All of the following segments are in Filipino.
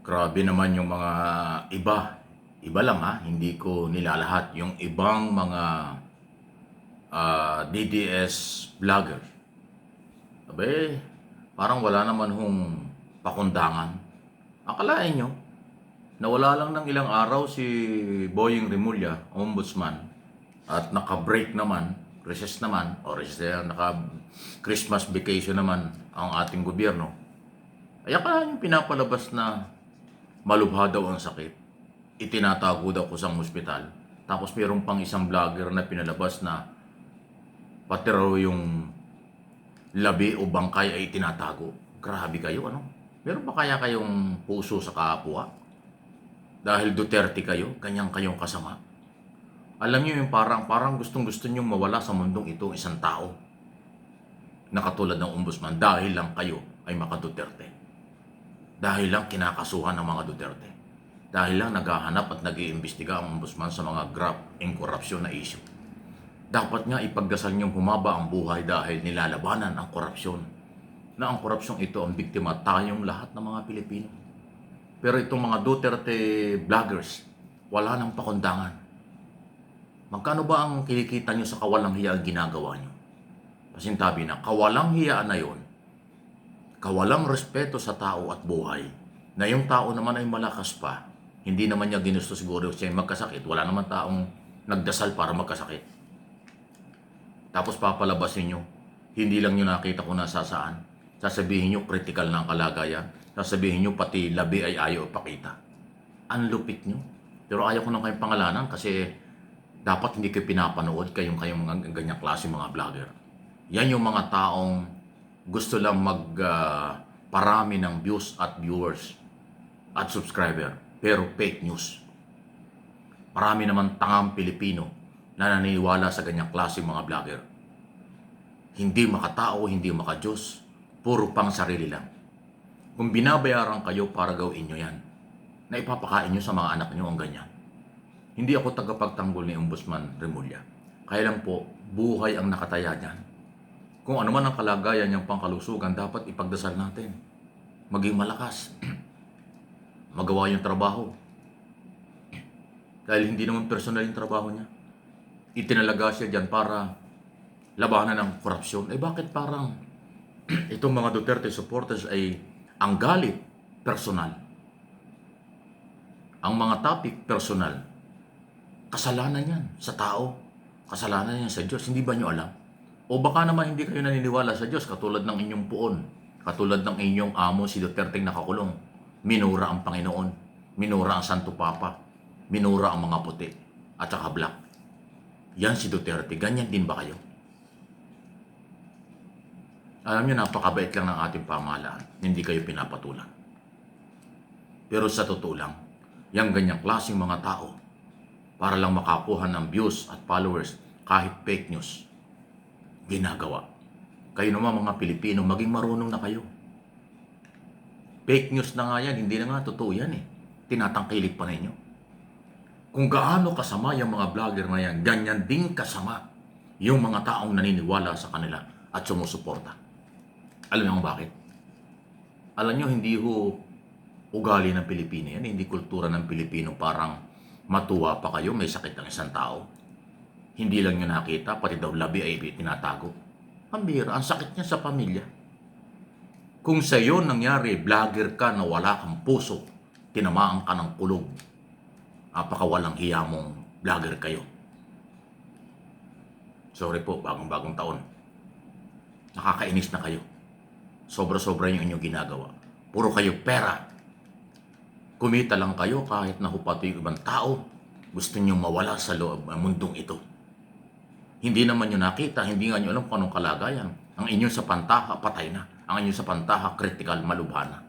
Grabe naman yung mga iba. Iba lang ha, hindi ko nilalahat. Yung ibang mga DDS vlogger. Abe, parang wala naman hong pakundangan. Akalain nyo, nawala lang ng ilang araw si Boying Rimulya, ombudsman, at naka-break naman, recess naman, o recess, naka-Christmas vacation naman ang ating gobyerno. Ay akalain nyo pinapalabas na malubha daw ang sakit. Itinatago daw ko sa ospital. Tapos mayroon pang isang vlogger na pinalabas na pati raw yung labi o bangkay ay itinatago. Grabe kayo, ano? Meron ba kaya kayong puso sa kapwa? Dahil Duterte kayo, kanyang kayong kasama. Alam niyo yung parang gustong-gusto niyong mawala sa mundong ito isang tao na katulad ng ombudsman dahil lang kayo ay maka Duterte. Dahil lang kinakasuhan ng mga Duterte. Dahil lang naghahanap at nag-iimbestiga ang ombudsman sa mga graft and korupsyon na issue. Dapat nga ipagdasal niyong humaba ang buhay dahil nilalabanan ang korupsyon. Na ang korupsyong ito ang biktima tayong lahat ng mga Pilipino. Pero itong mga Duterte vloggers, wala nang pakundangan. Magkano ba ang kinikita niyo sa kawalang hiya ang ginagawa niyo? Pasintabi na kawalang hiya na yon, kawalang respeto sa tao at buhay, na yung tao naman ay malakas pa, hindi naman niya ginusto siguro siya magkasakit, wala naman taong nagdasal para magkasakit. Tapos papalabasin nyo, hindi lang nyo nakita kung nasasaan, sasabihin nyo critical na ang kalagayan, sasabihin nyo pati labi ay ayaw ipakita. Ang lupit nyo. Pero ayaw ko nang kayong pangalanan kasi dapat hindi kayo pinapanood kayong mga ganyang klase mga vlogger. Yan yung mga taong gusto lang parami ng views at viewers at subscriber, pero fake news. Marami naman tangang Pilipino na naniniwala sa ganyang klase mga vlogger. Hindi makatao, hindi makadiyos, puro pang sarili lang. Kung binabayaran kayo para gawin nyo yan, na ipapakain nyo sa mga anak nyo ang ganyan. Hindi ako tagapagtanggol ni Ombudsman Remulla. Kaya lang po, buhay ang nakataya niyan. Kung ano man ang kalagayan niyang pangkalusugan, dapat ipagdasal natin. Maging malakas. Magawa yung trabaho. Dahil hindi naman personal yung trabaho niya. Itinalaga siya dyan para labanan ng korupsyon. Eh bakit parang itong mga Duterte supporters ay ang galit personal? Ang mga topic personal. Kasalanan yan sa tao. Kasalanan yan sa Diyos. Hindi ba nyo alam? O baka naman hindi kayo naniniwala sa Diyos katulad ng inyong puon. Katulad ng inyong amo si Duterte nakakulong. Minura ang Panginoon. Minura ang Santo Papa. Minura ang mga puti. At saka black. Yan si Duterte. Ganyan din ba kayo? Alam nyo, napakabait lang ng ating pamahalaan. Hindi kayo pinapatulan. Pero sa totoo lang, yung ganyang klaseng mga tao, para lang makakuha ng views at followers kahit fake news, ginagawa. Kayo naman mga Pilipino, maging marunong na kayo. Fake news na nga yan, hindi na nga totoo yan eh. Tinatangkilik pa ninyo. Kung gaano kasama yung mga vlogger na yan, ganyan din kasama yung mga taong naniniwala sa kanila at sumusuporta. Alam niyo bakit? Alam niyo, hindi ho ugali ng Pilipino yan, hindi kultura ng Pilipino parang matuwa pa kayo, may sakit ng isang tao. Hindi lang nyo nakita, pati daw labi ay tinatago. Pambira, ang sakit niya sa pamilya. Kung sa iyo nangyari, vlogger ka na wala kang puso, tinamaan ka ng kulog, apakawalang hiya mong vlogger kayo. Sorry po, bagong taon. Nakakainis na kayo. Sobra-sobra yung inyong ginagawa. Puro kayo pera. Kumita lang kayo kahit nahupato yung ibang tao. Gusto nyo mawala sa loob ng mundong ito. Hindi naman nyo nakita, hindi nga nyo alam kung anong kalagayan. Ang inyong sa pantaha, patay na. Ang inyong sa pantaha, critical, malubhana.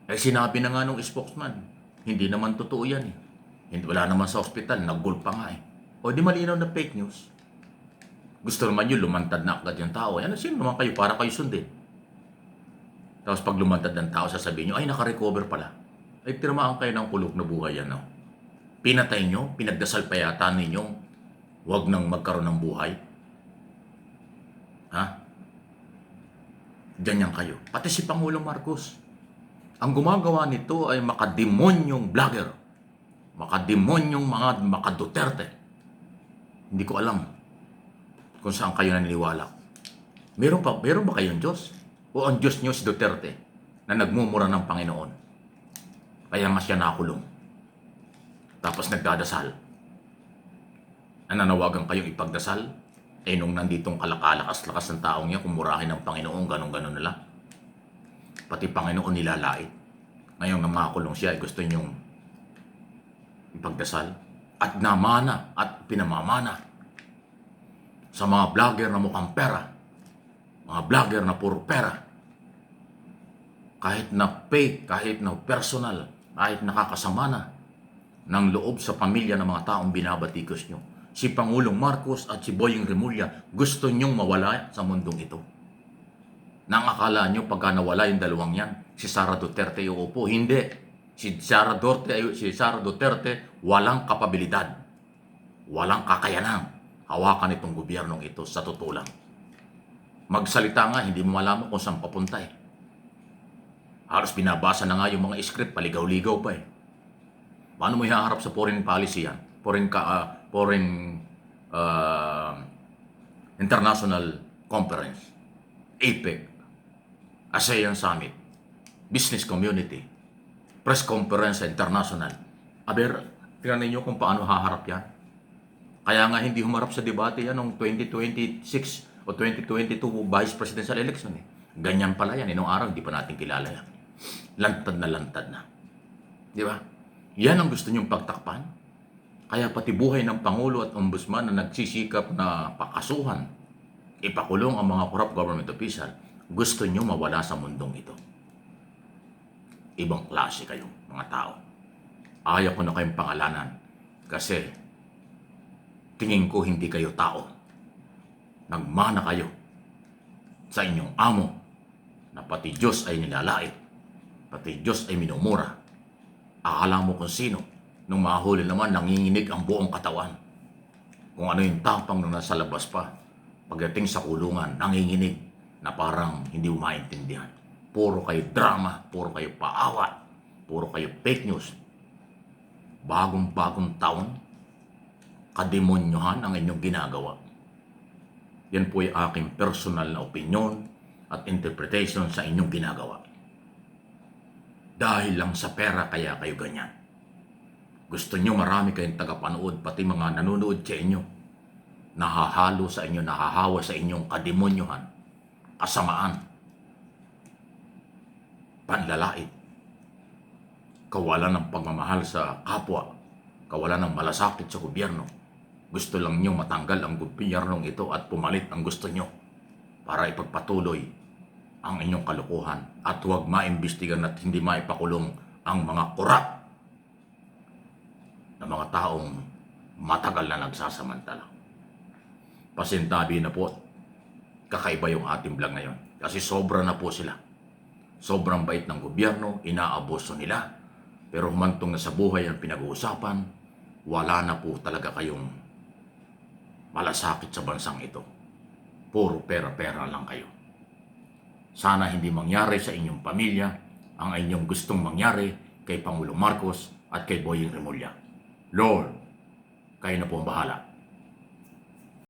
Eh sinabi na nga nung spokesman, hindi naman totoo yan eh. Hindi, wala naman sa ospital, naggul pa nga eh. O di malinaw na fake news. Gusto naman nyo, lumantad na agad yung tao. Ano, sino naman kayo para kayo sundin? Tapos pag lumantad ng tao, sasabihin nyo, ay nakarecover pala. Ay tinamaan kayo ng kulog na buhay yan. No? Pinatay nyo, pinagdasal pa yata ninyong huwag nang magkaroon ng buhay. Ha? Ganyan kayo. Pati si Pangulong Marcos. Ang gumagawa nito ay makademonyong vlogger, makademonyong mga makaduterte. Hindi ko alam kung saan kayo naniniwala. Meron ba kayong Diyos? O ang Diyos niyo si Duterte na nagmumura ng Panginoon? Kaya nga siya nakulong. Tapos nagdadasal. Nananawagan kayong ipagdasal? Nung nanditong kalakalakas-lakas ng taong niya, kumurahin ng Panginoon, ganun-ganun nila. Pati Panginoon nilalait. Ngayon nang makulong siya, gusto niyong ipagdasal? At namana at pinamamana sa mga vlogger na mukhang pera, mga vlogger na puro pera, kahit na fake, kahit na personal, kahit nakakasama na ng loob sa pamilya ng mga taong binabatikos nyo. Si Pangulong Marcos at si Boying Remulla, gusto nyong mawala sa mundong ito. Nang akala nyo pagka nawala yung dalawang yan, si Sara Duterte uupo. Hindi. Si Sara Duterte walang kapabilidad, walang kakayanan hawakan itong gobyernong ito sa totoo lang. Magsalita nga, hindi mo malaman kung saan papunta eh. Halos binabasa na nga yung mga script, paligaw-ligaw pa eh. Paano mo ihaharap sa foreign policy yan? International Conference, APEC, ASEAN Summit, Business Community, Press Conference International. Aber, tingnan ninyo kung paano haharap yan. Kaya nga hindi humarap sa debate yan noong 2026 o 2022 Vice Presidential Election eh. Ganyan pala yan. Noong araw, hindi pa natin kilala yan. Lantad na. Di ba? Yan ang gusto nyong pagtakpan. Kaya pati buhay ng Pangulo at Ombudsman na nagsisikap na pakasuhan, ipakulong ang mga corrupt government official, gusto nyo mawala sa mundong ito. Ibang klase kayo, mga tao. Ayaw ko na kayong pangalanan kasi tingin ko hindi kayo tao. Nagmana kayo sa inyong amo na pati Diyos ay nilalait, pati Diyos ay minumura. Akala mo kung sino, nung mahuli naman nanginginig ang buong katawan. Kung ano yung tapang na nasa labas pa, pagdating sa kulungan, nanginginig na parang hindi mo maintindihan. Puro kayo drama, puro kayo paawat, puro kayo fake news. Bagong taon, kademonyohan ang inyong ginagawa. Yan po ay aking personal na opinion at interpretation sa inyong ginagawa. Dahil lang sa pera kaya kayo ganyan. Gusto nyo marami kayong tagapanood, pati mga nanonood sa inyo, nahahalo sa inyo, nahahawa sa inyong kademonyohan, kasamaan, panlalait, kawalan ng pagmamahal sa kapwa, kawalan ng malasakit sa gobyerno. Gusto lang nyo matanggal ang gobyernong ito at pumalit ang gusto nyo para ipagpatuloy ang inyong kalukuhan at huwag maimbestigan at hindi maipakulong ang mga korap na mga taong matagal na nagsasamantala. Pasintabi na po, kakaiba yung ating vlog ngayon kasi sobra na po sila. Sobrang bait ng gobyerno, inaabuso nila, pero humantong na sa buhay ang pinag-uusapan, wala na po talaga kayong malasakit sa bansang ito. Puro pera-pera lang kayo. Sana hindi mangyari sa inyong pamilya ang inyong gustong mangyari kay Pangulong Marcos at kay Boying Remulla. Lord, kayo na po ang bahala.